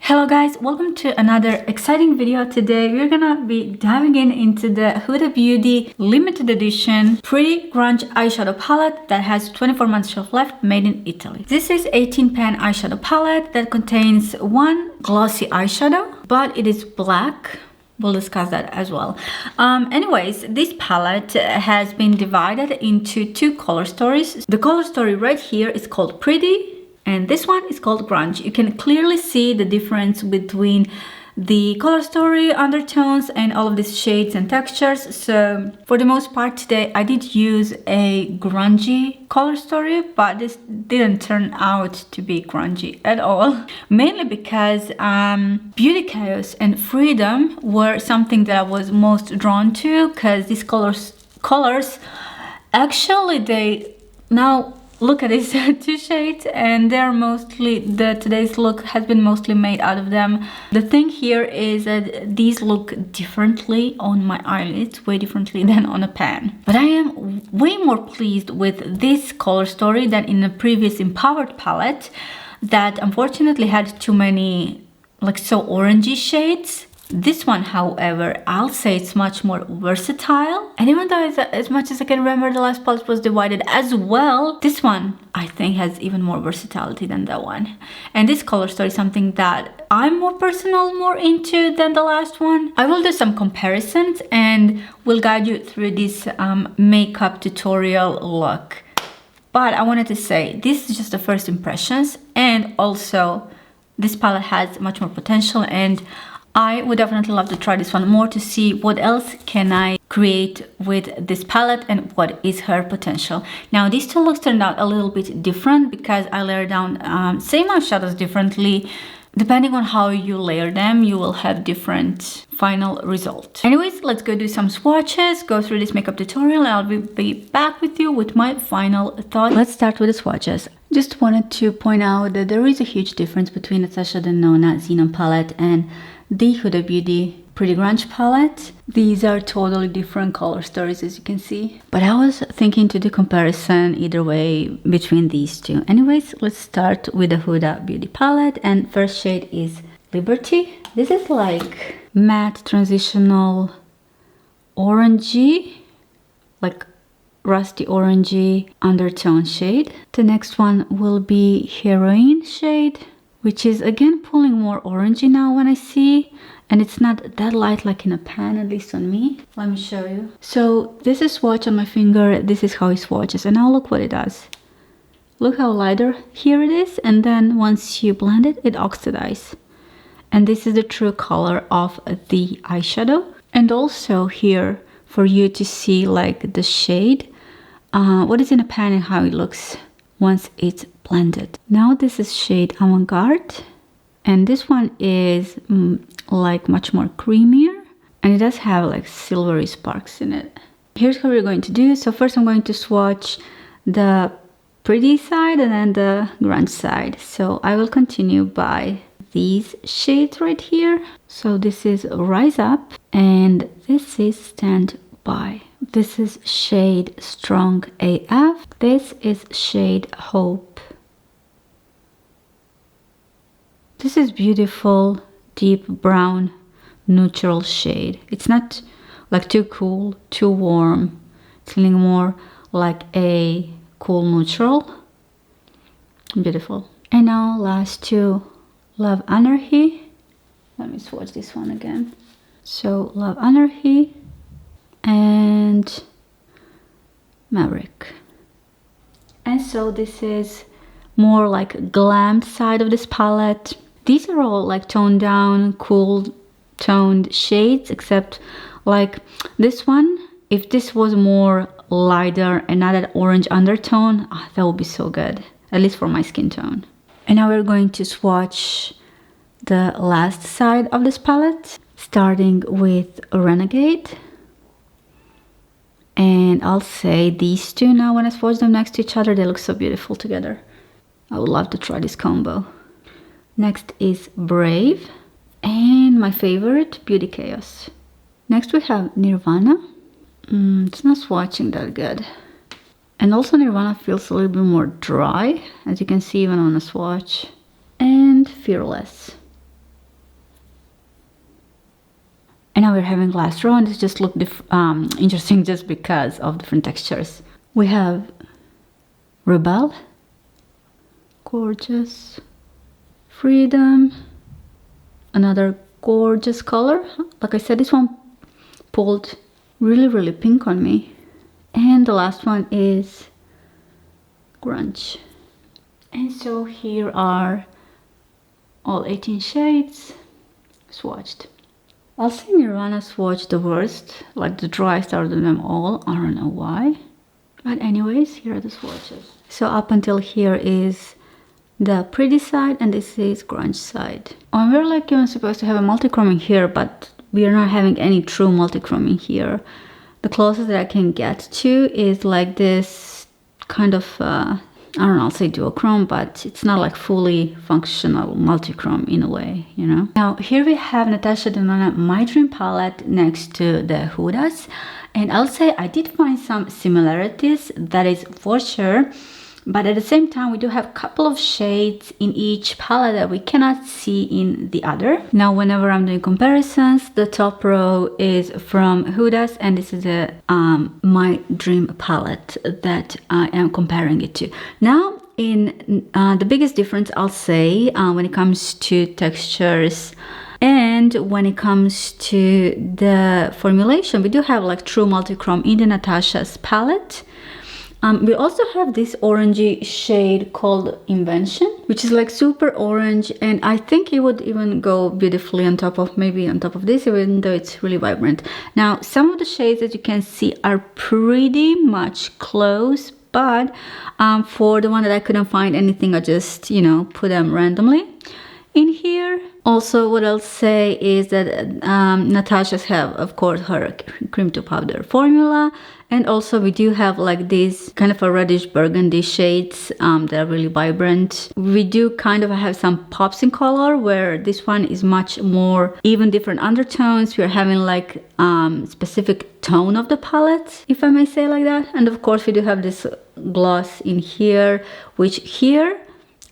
Hello guys, welcome to another exciting video. Today we're gonna be diving into the Huda Beauty limited edition Pretty Grunge Eyeshadow Palette that has 24 months shelf life, made in Italy. This is 18 pan eyeshadow palette that contains one glossy eyeshadow, but it is black. We'll discuss that as well. Anyways, this palette has been divided into two color stories. The color story right here is called Pretty, and this one is called Grunge. You can clearly see the difference between the color story, undertones, and all of these shades and textures. So for the most part today, I did use a grungy color story, but this didn't turn out to be grungy at all. Mainly because Beauty Chaos and Freedom were something that I was most drawn to, because these colors actually, they now look at these two shades, and they're mostly, today's look has been mostly made out of them. The thing here is that these look differently on my eyelids, way differently than on a pan. But I am way more pleased with this color story than in the previous Empowered palette that unfortunately had too many like so orangey shades. This one, however, I'll say it's much more versatile. And even though as much as I can remember, the last palette was divided as well, this one I think has even more versatility than that one. And this color story is something that I'm more into than the last one. I will do some comparisons and will guide you through this makeup tutorial look. But I wanted to say, this is just the first impressions, and also this palette has much more potential, and I would definitely love to try this one more to see what else can I create with this palette and what is her potential. Now these two looks turned out a little bit different because I layered down same eyeshadows differently. Depending on how you layer them, you will have different final result. Anyways, let's go do some swatches, go through this makeup tutorial, and I'll be back with you with my final thoughts. Let's start with the swatches. Just wanted to point out that there is a huge difference between Natasha Denona Xenon palette and the Huda Beauty Pretty Grunge palette. These are totally different color stories, as you can see. But I was thinking to do comparison either way between these two. Anyways, let's start with the Huda Beauty palette, and first shade is Liberty. This is like matte transitional orangey, like rusty orangey undertone shade. The next one will be Heroine shade, which is again pulling more orangey now when I see, and it's not that light like in a pan, at least on me. Let me show you. So this is swatch on my finger, this is how it swatches, and now look what it does. Look how lighter here it is, and then once you blend it, it oxidizes. And this is the true color of the eyeshadow. And also here, for you to see like the shade, what is in a pan and how it looks once it's blended. Now this is shade Avant-Garde, and this one is like much more creamier, and it does have like silvery sparks in it. Here's how we're going to do. So first I'm going to swatch the Pretty side and then the Grunge side. So I will continue by these shades right here. So this is Rise Up, and this is Stand By. This is shade Strong AF. This is shade Hope. This is beautiful, deep brown, neutral shade. It's not like too cool, too warm. It's feeling more like a cool neutral. Beautiful. And now last two, Love Anarchy. Let me swatch this one again. So Love Anarchy and Maverick. And so this is more like glammed side of this palette. These are all like toned down, cool toned shades, except like this one, if this was more lighter and not that orange undertone, that would be so good, at least for my skin tone. And now we're going to swatch the last side of this palette, starting with Renegade. And I'll say these two now, when I swatch them next to each other, they look so beautiful together. I would love to try this combo. Next is Brave, and my favorite, Beauty Chaos. Next we have Nirvana. It's not swatching that good. And also Nirvana feels a little bit more dry, as you can see even on a swatch. And Fearless. And now we're having last row, and this just looked interesting just because of different textures. We have Rebel, gorgeous, Freedom, another gorgeous color. Like I said, this one pulled really pink on me. And the last one is Grunge. And so here are all 18 shades swatched. I'll say Nirvana swatch the worst, like the driest out of them all. I don't know why. But anyways, here are the swatches. So up until here is the pretty side, and this is Grunge side. We're like even supposed to have a multi-chroming here, but we are not having any true multi-chroming here. The closest that I can get to is like this kind of, I don't know, I'll say duochrome, but it's not like fully functional multi-chrome in a way, you know. Now here we have Natasha Denona My Dream palette next to the Huda's, and I'll say I did find some similarities, that is for sure. But at the same time, we do have a couple of shades in each palette that we cannot see in the other. Now, whenever I'm doing comparisons, the top row is from Huda's, and this is a My Dream palette that I am comparing it to. Now, in the biggest difference, I'll say, when it comes to textures and when it comes to the formulation, we do have like true multi-chrome in the Natasha's palette. We also have this orangey shade called Invention, which is like super orange, and I think it would even go beautifully on top of, maybe on top of this, even though it's really vibrant. Now, some of the shades that you can see are pretty much close, but for the one that I couldn't find anything, I just, you know, put them randomly in here. Also, what I'll say is that Natasha's have, of course, her cream to powder formula, and also we do have like these kind of a reddish burgundy shades that are really vibrant. We do kind of have some pops in color, where this one is much more even different undertones. We're having like specific tone of the palette, if I may say like that. And of course we do have this gloss in here, which here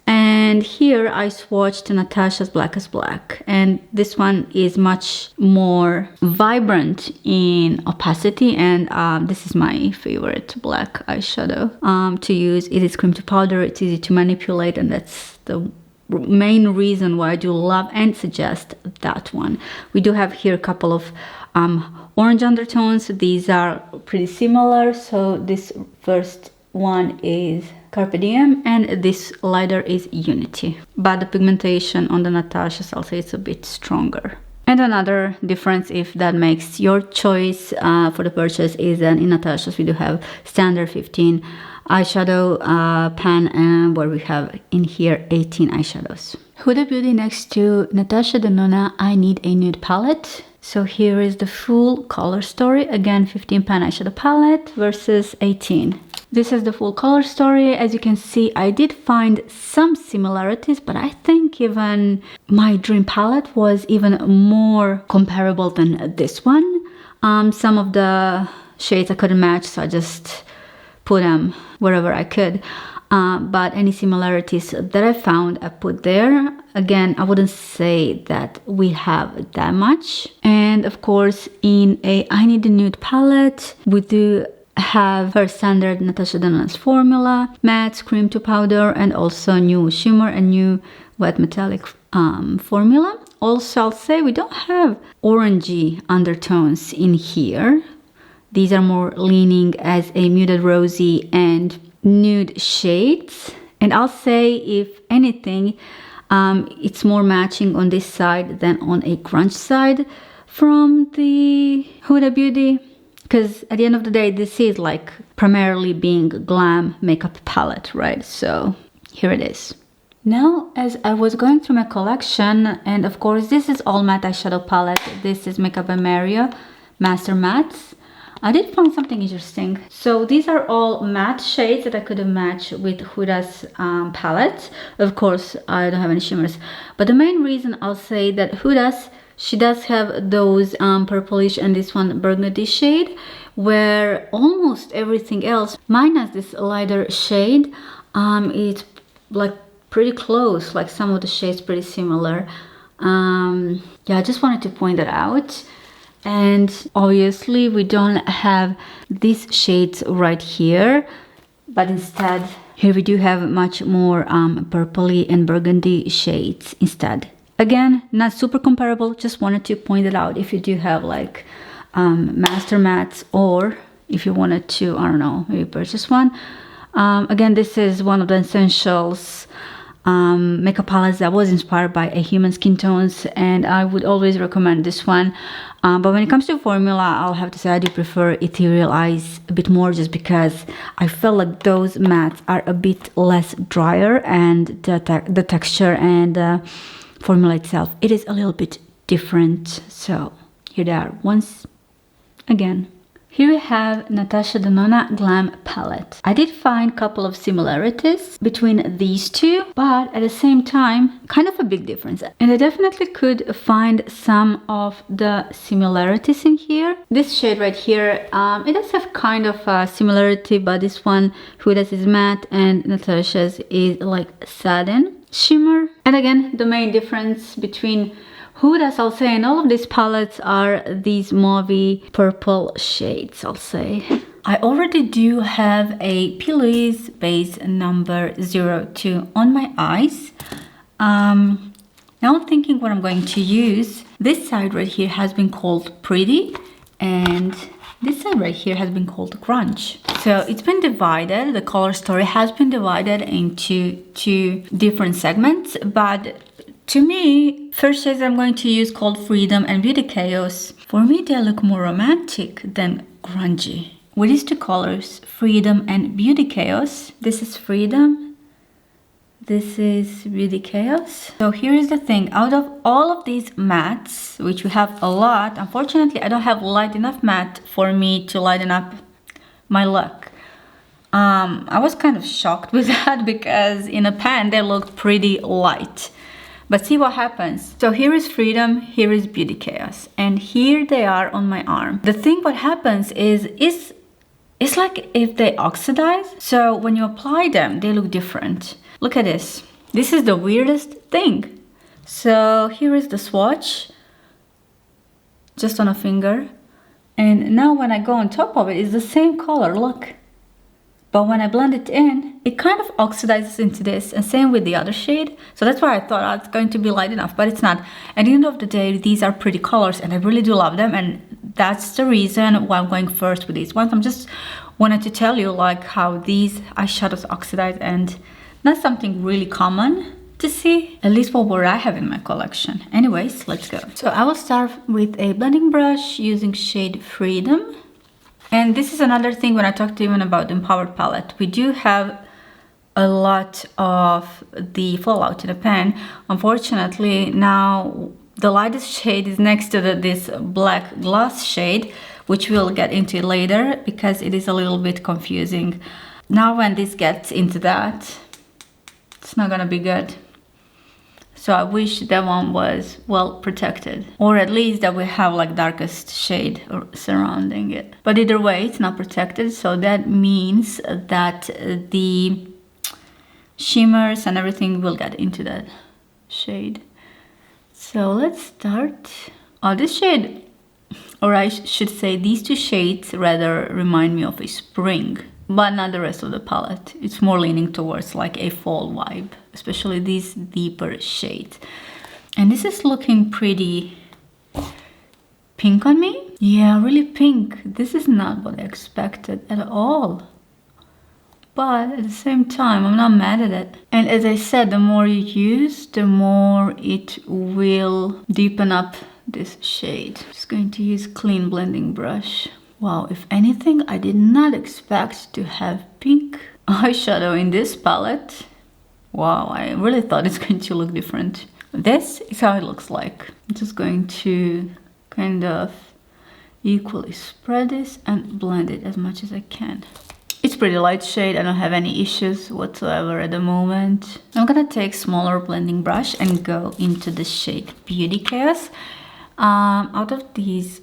and here I swatched Natasha's Black as Black, and this one is much more vibrant in opacity, and this is my favorite black eyeshadow to use. It is cream to powder, it's easy to manipulate, and that's the main reason why I do love and suggest that one. We do have here a couple of orange undertones. These are pretty similar, so this first one is Carpe Diem, and this lighter is Unity. But the pigmentation on the Natasha's, I'll say it's a bit stronger. And another difference, if that makes your choice for the purchase, is that in Natasha's we do have standard 15 eyeshadow pan, where we have in here 18 eyeshadows. Huda Beauty next to Natasha Denona I Need a Nude palette. So here is the full color story. Again, 15 pan eyeshadow palette versus 18. This is the full color story. As you can see, I did find some similarities, but I think even My Dream palette was even more comparable than this one. Some of the shades I couldn't match, so I just put them wherever I could. But any similarities that I found, I put there. Again, I wouldn't say that we have that much. And of course, in a I Need a Nude palette, we do have her standard Natasha Denona's formula, matte, cream to powder, and also new shimmer and new wet metallic formula. Also, I'll say we don't have orangey undertones in here. These are more leaning as a muted rosy and nude shades. And I'll say, if anything, it's more matching on this side than on a Grunge side from the Huda Beauty. Because at the end of the day, this is like primarily being a glam makeup palette, right? So here it is. Now, as I was going through my collection, and of course this is all matte eyeshadow palette. This is Makeup by Mario Master Mattes. I did find something interesting. So these are all matte shades that I could match with Huda's palette. Of course, I don't have any shimmers. But the main reason I'll say that Huda's, she does have those purplish and this one burgundy shade, where almost everything else, minus this lighter shade, it's like pretty close, like some of the shades pretty similar. Yeah, I just wanted to point that out. And obviously we don't have these shades right here, but instead here we do have much more purpley and burgundy shades instead. Again, not super comparable, just wanted to point it out if you do have like master mattes, or if you wanted to, I don't know, maybe purchase one. Again, this is one of the essentials makeup palettes that was inspired by a human skin tones, and I would always recommend this one. But when it comes to formula, I'll have to say I do prefer Ethereal Eyes a bit more, just because I feel like those mattes are a bit less drier, and the texture and the formula itself, it is a little bit different. So here they are once again. Here we have Natasha Denona Glam Palette. I did find a couple of similarities between these two, but at the same time, kind of a big difference. And I definitely could find some of the similarities in here. This shade right here, it does have kind of a similarity, but this one, Huda's is matte and Natasha's is like satin shimmer. And again, the main difference between Huda's, I'll say, and all of these palettes are these mauvey purple shades, I'll say. I already do have a P. Louise base number 02 on my eyes. Now I'm thinking what I'm going to use. This side right here has been called Pretty, and this side right here has been called Grunge. So it's been divided, the color story has been divided into two different segments, but to me, first shades I'm going to use called Freedom and Beauty Chaos. For me, they look more romantic than grungy. With these two colors, Freedom and Beauty Chaos, this is Freedom, this is Beauty Chaos. So here is the thing, out of all of these mattes, which we have a lot, unfortunately I don't have light enough matte for me to lighten up my look. I was kind of shocked with that, because in a pan they looked pretty light. But see what happens. So here is Freedom, here is Beauty Chaos, and here they are on my arm. The thing what happens is it's like if they oxidize. So when you apply them, they look different. Look at this. This is the weirdest thing. So here is the swatch, just on a finger. And now when I go on top of it, it's the same color, look. But when I blend it in, it kind of oxidizes into this, and same with the other shade. So that's why I thought, oh, it's going to be light enough, but it's not. At the end of the day, these are pretty colors and I really do love them, and that's the reason why I'm going first with these ones. I'm just wanted to tell you like how these eyeshadows oxidize, and not something really common to see, at least for what I have in my collection. Anyways, let's go. So I will start with a blending brush using shade Freedom. And this is another thing when I talked even about the Empowered palette. We do have a lot of the fallout in the pan. Unfortunately, now the lightest shade is next to this black gloss shade, which we'll get into later because it is a little bit confusing. Now when this gets into that, it's not gonna be good. So I wish that one was well protected, or at least that we have like darkest shade surrounding it. But either way, it's not protected, so that means that the shimmers and everything will get into that shade. So let's start. Oh, this shade, or I should say these two shades rather remind me of a spring, but not the rest of the palette. It's more leaning towards like a fall vibe, especially these deeper shades. And this is looking pretty pink on me. Yeah, really pink. This is not what I expected at all. But at the same time, I'm not mad at it. And as I said, the more you use, the more it will deepen up this shade. Just going to use clean blending brush. Wow, if anything, I did not expect to have pink eyeshadow in this palette. Wow, I really thought it's going to look different. This is how it looks like. I'm just going to kind of equally spread this and blend it as much as I can. It's pretty light shade. I don't have any issues whatsoever at the moment. I'm gonna take smaller blending brush and go into the shade Beauty Chaos. Out of these,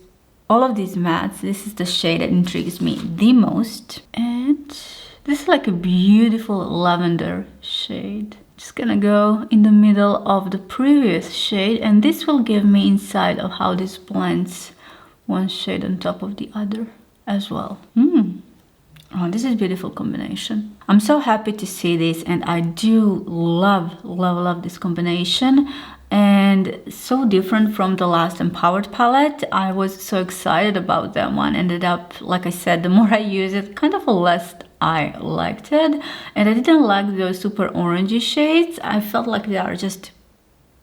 all of these mattes, this is the shade that intrigues me the most. And this is like a beautiful lavender shade. Just gonna go in the middle of the previous shade, and this will give me insight of how this blends one shade on top of the other as well. Oh, this is a beautiful combination. I'm so happy to see this, and I do love this combination, and so different from the last Empowered palette. I was so excited about that one. Ended up, like I said, the more I use it, kind of less I liked it, and I didn't like those super orangey shades. I felt like they are just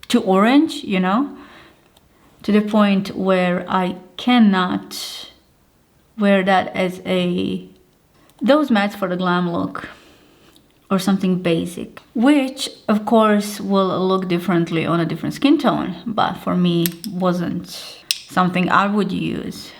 too orange, you know, to the point where I cannot wear that as those mattes for the glam look or something basic, which of course will look differently on a different skin tone, but for me wasn't something I would use.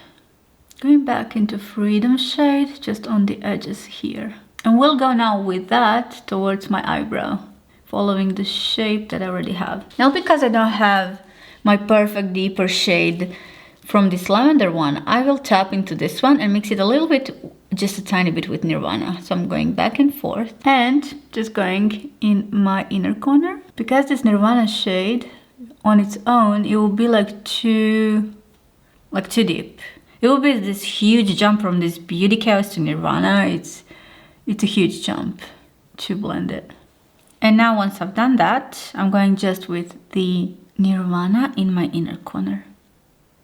Going back into Freedom shade just on the edges here, and we'll go now with that towards my eyebrow, following the shape that I already have. Now, because I don't have my perfect deeper shade from this lavender one, I will tap into this one and mix it a little bit, just a tiny bit, with Nirvana. So I'm going back and forth and just going in my inner corner. Because this Nirvana shade on its own, it will be like too deep. It will be this huge jump from this Beauty Chaos to Nirvana. It's a huge jump to blend it. And now once I've done that, I'm going just with the Nirvana in my inner corner.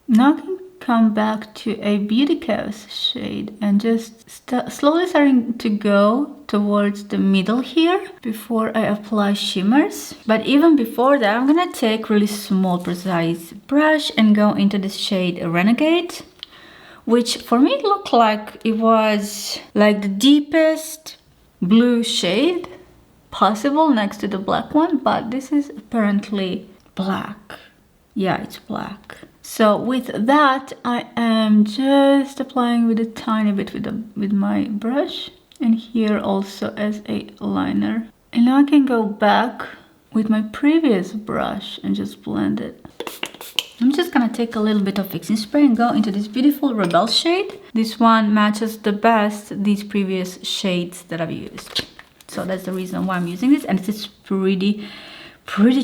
Now I can come back to a Beauty Chaos shade and just slowly starting to go towards the middle here before I apply shimmers. But even before that, I'm gonna take really small precise brush and go into this shade Renegade, which for me looked like it was like the deepest blue shade possible next to the black one, but this is apparently black. Yeah, it's black. So with that, I am just applying with a tiny bit with my brush, and here also as a liner. And now I can go back with my previous brush and just blend it. I'm just gonna take a little bit of fixing spray and go into this beautiful Rebel shade. This one matches the best these previous shades that I've used. So that's the reason why I'm using this, and it's pretty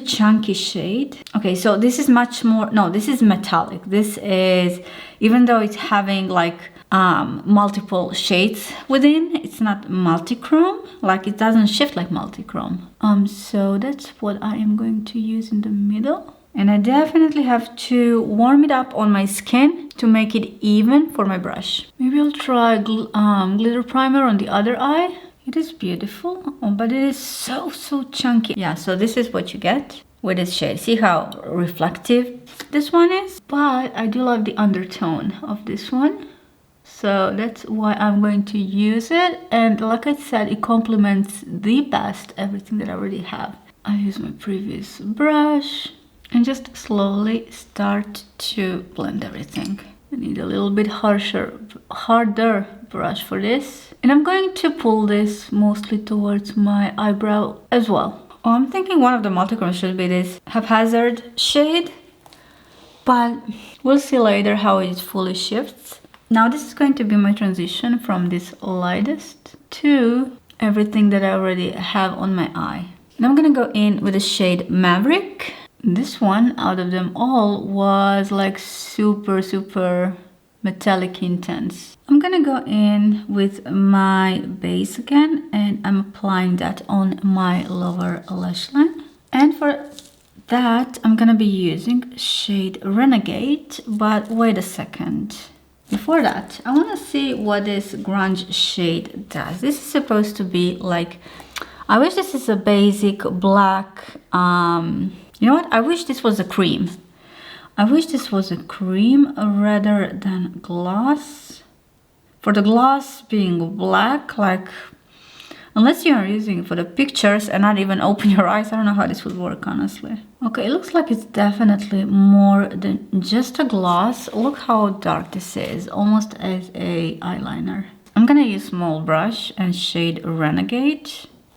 chunky shade. Okay, so this is much more, no, this is metallic. This is, even though it's having like multiple shades within, it's not multi-chrome, like it doesn't shift like multi-chrome. So that's what I am going to use in the middle. And I definitely have to warm it up on my skin to make it even for my brush. Maybe I'll try glitter primer on the other eye. It is beautiful, but it is so chunky. Yeah, so this is what you get with this shade. See how reflective this one is? But I do love the undertone of this one. So that's why I'm going to use it. And like I said, it complements the best everything that I already have. I use my previous brush and just slowly start to blend everything. I need a little bit harder brush for this. And I'm going to pull this mostly towards my eyebrow as well. Oh, I'm thinking one of the multichrome should be this Haphazard shade, but we'll see later how it fully shifts. Now this is going to be my transition from this lightest to everything that I already have on my eye. And I'm gonna go in with the shade Maverick. This one out of them all was like super metallic intense. I'm gonna go in with my base again, and I'm applying that on my lower lash line. And for that, I'm gonna be using shade Renegade, but wait a second. Before that, I wanna see what this grunge shade does. This is supposed to be like, I wish this is a basic black, you know what? I wish this was a cream. I wish this was a cream rather than gloss. For the gloss being black, like, unless you are using it for the pictures and not even open your eyes, I don't know how this would work, honestly. Okay, it looks like it's definitely more than just a gloss. Look how dark this is, almost as a eyeliner. I'm gonna use small brush and shade Renegade.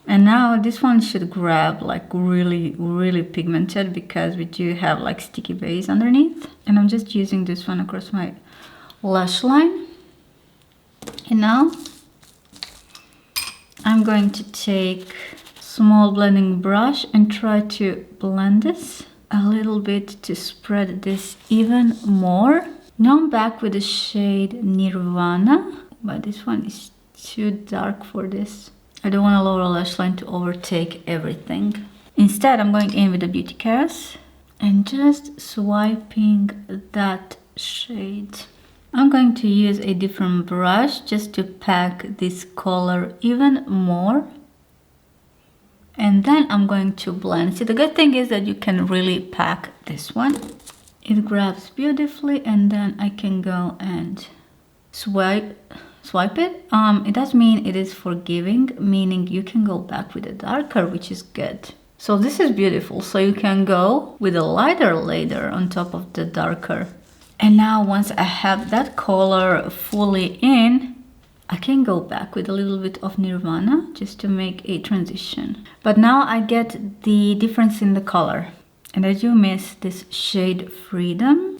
And now this one should grab like really pigmented, because we do have like sticky base underneath. And I'm just using this one across my lash line. And now I'm going to take small blending brush and try to blend this a little bit to spread this even more. Now I'm back with the shade Nirvana, but this one is too dark for this. I don't want a lower lash line to overtake everything. Instead, I'm going in with the Beauty Caress and just swiping that shade. I'm going to use a different brush just to pack this color even more. And then I'm going to blend. See, the good thing is that you can really pack this one. It grabs beautifully, and then I can go and swipe it. It does mean it is forgiving, meaning you can go back with a darker, which is good. So this is beautiful. So you can go with a lighter layer on top of the darker. And now once I have that color fully in, I can go back with a little bit of Nirvana just to make a transition. But now I get the difference in the color. And I do miss this shade Freedom.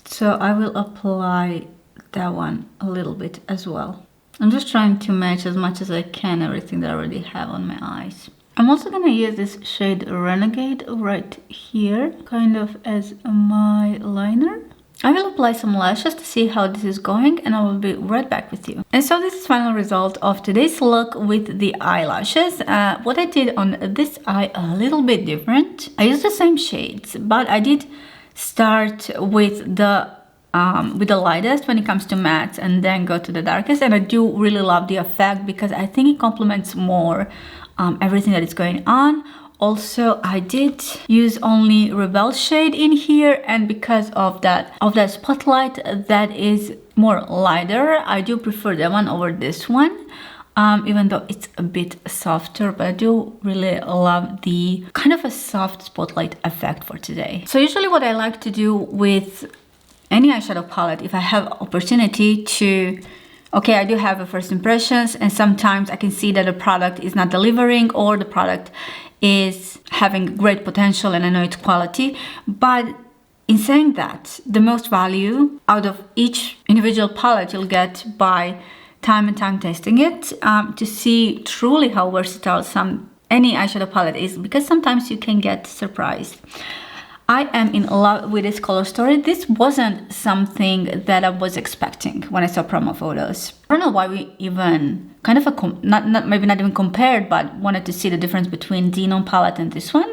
So I will apply that one a little bit as well. I'm just trying to match as much as I can everything that I already have on my eyes. I'm also gonna use this shade Renegade right here, kind of as my liner. I will apply some lashes to see how this is going, and I will be right back with you. And so this is the final result of today's look with the eyelashes. What I did on this eye a little bit different. I used the same shades, but I did start with the lightest when it comes to mattes and then go to the darkest. And I do really love the effect because I think it complements more everything that is going on. Also, I did use only Rebel shade in here, and because of that spotlight that is more lighter, I do prefer that one over this one, even though it's a bit softer, but I do really love the kind of a soft spotlight effect for today. So usually what I like to do with any eyeshadow palette, if I have opportunity to, okay, I do have a first impressions, and sometimes I can see that a product is not delivering or the product is having great potential and I know it's quality. But in saying that, the most value out of each individual palette you'll get by time and time testing it, to see truly how versatile any eyeshadow palette is, because sometimes you can get surprised. I am in love with this color story. This wasn't something that I was expecting when I saw promo photos. I don't know why we even kind of maybe not even compared, but wanted to see the difference between Denon palette and this one.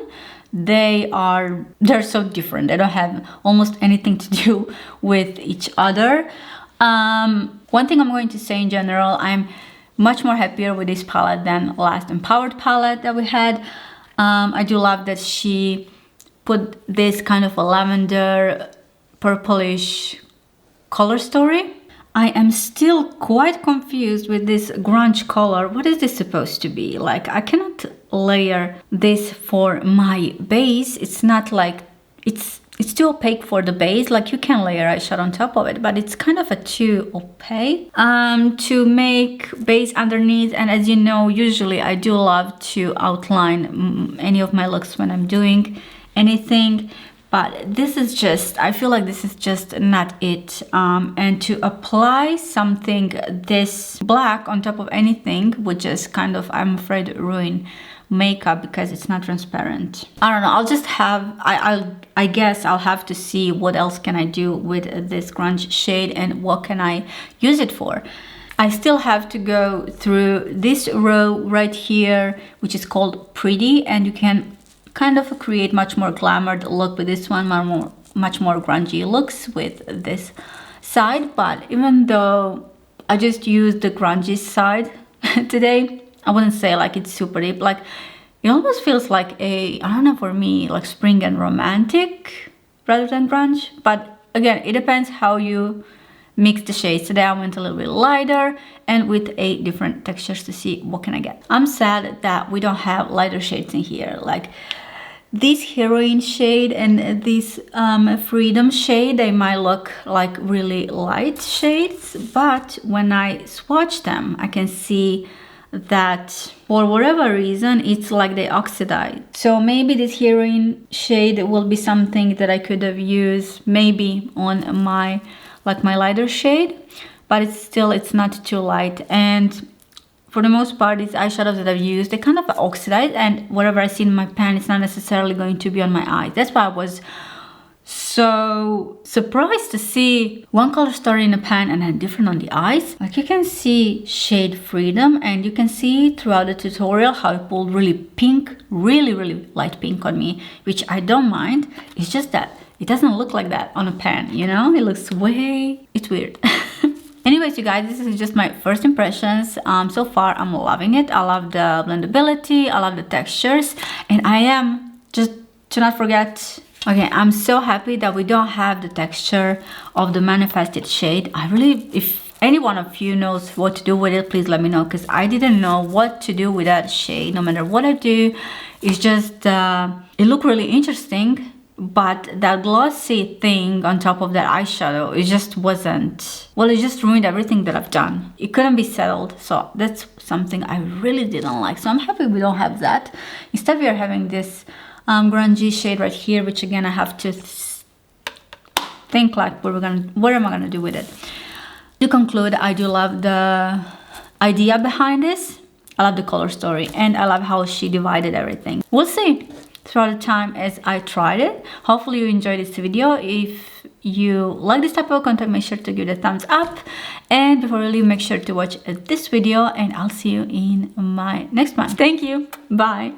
They're so different. They don't have almost anything to do with each other. One thing I'm going to say in general, I'm much more happier with this palette than last Empowered palette that we had. I do love that she put this kind of a lavender purplish color story. I am still quite confused with this grunge color. What is this supposed to be? Like, I cannot layer this for my base. It's not like, it's too opaque for the base. Like, you can layer eyeshadow on top of it, but it's kind of a too opaque to make base underneath. And as you know, usually I do love to outline any of my looks when I'm doing anything, but this is just, I feel like this is just not it. And to apply something this black on top of anything would just kind of, I'm afraid, ruin makeup because it's not transparent. I don't know, I'll just have, I guess I'll have to see what else can I do with this grunge shade and what can I use it for. I still have to go through this row right here, which is called Pretty, and you can kind of create much more glamored look with this one, much more grungy looks with this side. But even though I just used the grungy side today, I wouldn't say like it's super deep. Like, it almost feels like I don't know, for me, like spring and romantic rather than grunge. But again, it depends how you mix the shades. Today I went a little bit lighter and with a different textures to see what can I get. I'm sad that we don't have lighter shades in here. Like, this Heroine shade and this Freedom shade, they might look like really light shades, but when I swatch them, I can see that for whatever reason, it's like they oxidize. So maybe this Heroine shade will be something that I could have used maybe on my lighter shade, but it's not too light. And for the most part, these eyeshadows that I've used, they kind of oxidize, and whatever I see in my pan, it's not necessarily going to be on my eyes. That's why I was so surprised to see one color story in a pan and then different on the eyes. Like you can see shade freedom, and you can see throughout the tutorial how it pulled really pink, really light pink on me, which I don't mind. It's just that it doesn't look like that on a pan, you know? It looks it's weird. Anyways, you guys, this is just my first impressions. So far, I'm loving it. I love the blendability, I love the textures, and I am, just to not forget, okay, I'm so happy that we don't have the texture of the manifested shade. I really, if any one of you knows what to do with it, please let me know, because I didn't know what to do with that shade. No matter what I do, it's just, it looked really interesting. But that glossy thing on top of that eyeshadow, it just wasn't, well, it just ruined everything that I've done. It couldn't be settled, so that's something I really didn't like. So I'm happy we don't have that. Instead, we are having this grungy shade right here, which again, I have to think like, what am I gonna do with it? To conclude, I do love the idea behind this. I love the color story, and I love how she divided everything. We'll see throughout the time as I tried it. Hopefully you enjoyed this video. If you like this type of content, make sure to give it a thumbs up, and before you leave, make sure to watch this video, and I'll see you in my next one. Thank you. Bye.